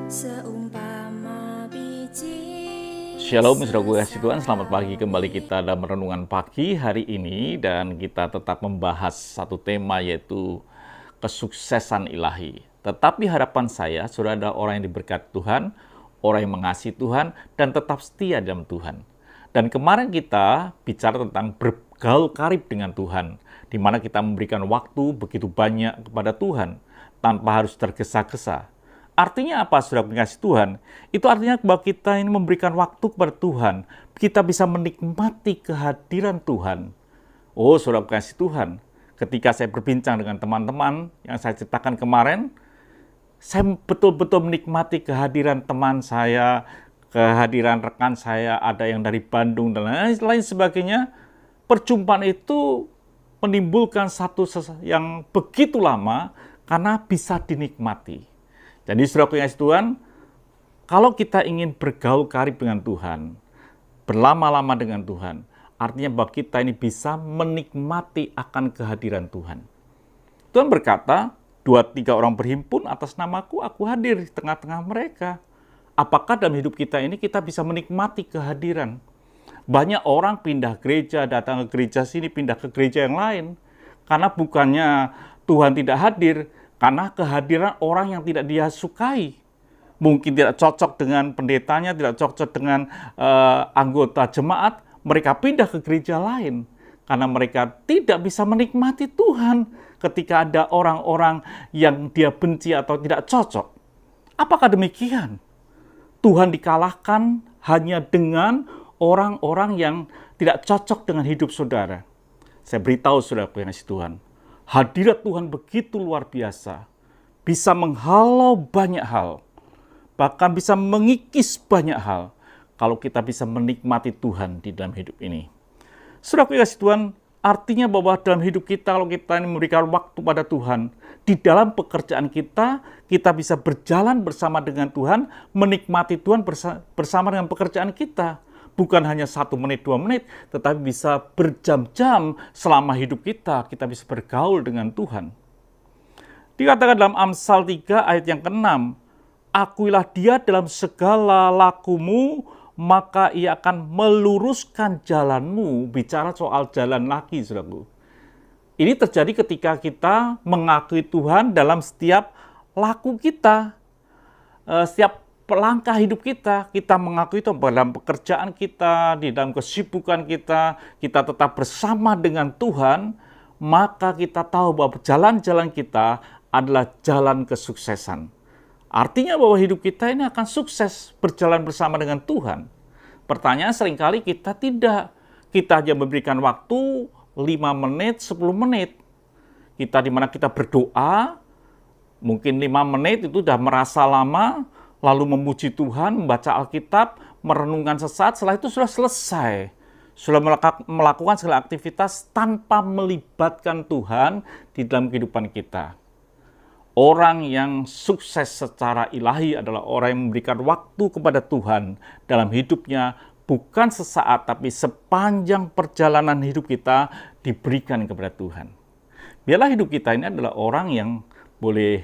Seumpama biji. Shalom, saudaraku kasih Tuhan. Selamat pagi, kembali kita dalam renungan pagi hari ini, dan kita tetap membahas satu tema, yaitu kesuksesan ilahi. Tetapi harapan saya, saudara adalah orang yang diberkati Tuhan, orang yang mengasihi Tuhan, dan tetap setia dalam Tuhan. Dan kemarin kita bicara tentang bergaul karib dengan Tuhan, di mana kita memberikan waktu begitu banyak kepada Tuhan, tanpa harus tergesa-gesa. Artinya apa, saudara mengasihi Tuhan? Itu artinya bahwa kita ini memberikan waktu kepada Tuhan. Kita bisa menikmati kehadiran Tuhan. Oh, saudara mengasihi Tuhan, ketika saya berbincang dengan teman-teman yang saya ceritakan kemarin, saya betul-betul menikmati kehadiran teman saya, kehadiran rekan saya, ada yang dari Bandung, dan lain sebagainya. Perjumpaan itu menimbulkan satu yang begitu lama karena bisa dinikmati. Jadi saudara yang kasih Tuhan, kalau kita ingin bergaul karib dengan Tuhan, berlama-lama dengan Tuhan, artinya bahwa kita ini bisa menikmati akan kehadiran Tuhan. Tuhan berkata, 2-3 orang berhimpun atas namaku, aku hadir di tengah-tengah mereka. Apakah dalam hidup kita ini kita bisa menikmati kehadiran? Banyak orang pindah gereja, datang ke gereja sini, pindah ke gereja yang lain. Karena bukannya Tuhan tidak hadir, karena kehadiran orang yang tidak dia sukai. Mungkin tidak cocok dengan pendetanya, tidak cocok dengan anggota jemaat, mereka pindah ke gereja lain. Karena mereka tidak bisa menikmati Tuhan ketika ada orang-orang yang dia benci atau tidak cocok. Apakah demikian? Tuhan dikalahkan hanya dengan orang-orang yang tidak cocok dengan hidup saudara. Saya beritahu saudara yang kasih Tuhan, hadirat Tuhan begitu luar biasa, bisa menghalau banyak hal, bahkan bisa mengikis banyak hal, kalau kita bisa menikmati Tuhan di dalam hidup ini. Saudara yang kasih Tuhan, artinya bahwa dalam hidup kita, kalau kita ini memberikan waktu pada Tuhan, di dalam pekerjaan kita, kita bisa berjalan bersama dengan Tuhan, menikmati Tuhan bersama dengan pekerjaan kita. Bukan hanya 1 menit, 2 menit, tetapi bisa berjam-jam selama hidup kita bisa bergaul dengan Tuhan. Dikatakan dalam Amsal 3 ayat yang ke-6, akuilah dia dalam segala lakumu, maka ia akan meluruskan jalanmu. Bicara soal jalan lagi, saudaraku. Ini terjadi ketika kita mengakui Tuhan dalam setiap laku kita, setiap langkah hidup kita mengakui itu dalam pekerjaan kita, di dalam kesibukan kita tetap bersama dengan Tuhan, maka kita tahu bahwa jalan-jalan kita adalah jalan kesuksesan. Artinya bahwa hidup kita ini akan sukses berjalan bersama dengan Tuhan. Pertanyaan seringkali kita tidak. Kita hanya memberikan waktu 5 menit, 10 menit. Kita di mana kita berdoa, mungkin 5 menit itu sudah merasa lama, lalu memuji Tuhan, membaca Alkitab, merenungkan sesaat, setelah itu sudah selesai. Sudah melakukan segala aktivitas tanpa melibatkan Tuhan di dalam kehidupan kita. Orang yang sukses secara ilahi adalah orang yang memberikan waktu kepada Tuhan dalam hidupnya, bukan sesaat, tapi sepanjang perjalanan hidup kita diberikan kepada Tuhan. Biarlah hidup kita ini adalah orang yang boleh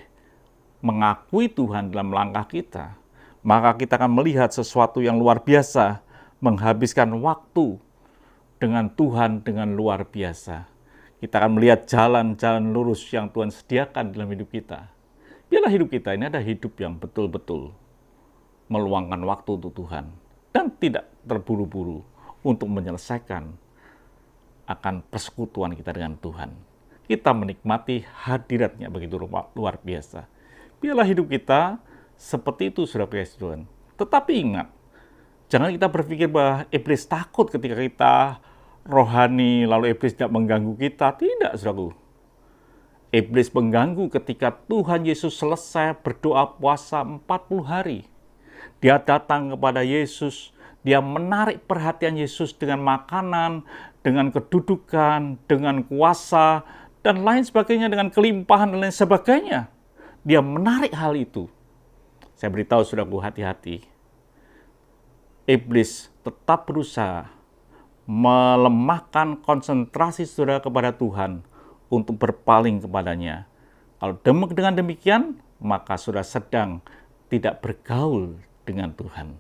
mengakui Tuhan dalam langkah kita, maka kita akan melihat sesuatu yang luar biasa, menghabiskan waktu dengan Tuhan dengan luar biasa. Kita akan melihat jalan-jalan lurus yang Tuhan sediakan dalam hidup kita. Biarlah hidup kita ini ada hidup yang betul-betul meluangkan waktu untuk Tuhan, dan tidak terburu-buru untuk menyelesaikan akan persekutuan kita dengan Tuhan. Kita menikmati hadiratnya begitu luar biasa. Biarlah hidup kita seperti itu, saudara kasih Tuhan. Tetapi ingat, jangan kita berpikir bahwa iblis takut ketika kita rohani, lalu iblis tidak mengganggu kita. Tidak, saudaraku. Iblis mengganggu ketika Tuhan Yesus selesai berdoa puasa 40 hari. Dia datang kepada Yesus, dia menarik perhatian Yesus dengan makanan, dengan kedudukan, dengan kuasa, dan lain sebagainya, dengan kelimpahan dan lain sebagainya. Dia menarik hal itu. Saya beritahu saudaraku, hati-hati. Iblis tetap berusaha melemahkan konsentrasi saudara kepada Tuhan untuk berpaling kepadanya. Kalau dengan demikian, maka saudara sedang tidak bergaul dengan Tuhan.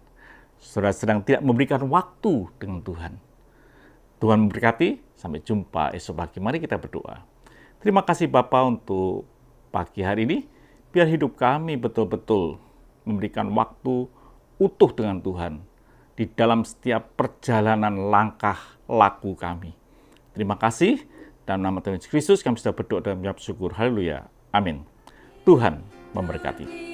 Saudara sedang tidak memberikan waktu dengan Tuhan. Tuhan memberkati. Sampai jumpa esok pagi. Mari kita berdoa. Terima kasih Bapa untuk pagi hari ini. Biar hidup kami betul-betul memberikan waktu utuh dengan Tuhan di dalam setiap perjalanan langkah laku kami. Terima kasih. Dalam nama Tuhan Yesus Kristus kami sudah berdoa dan mengucap syukur. Haleluya. Amin. Tuhan memberkati.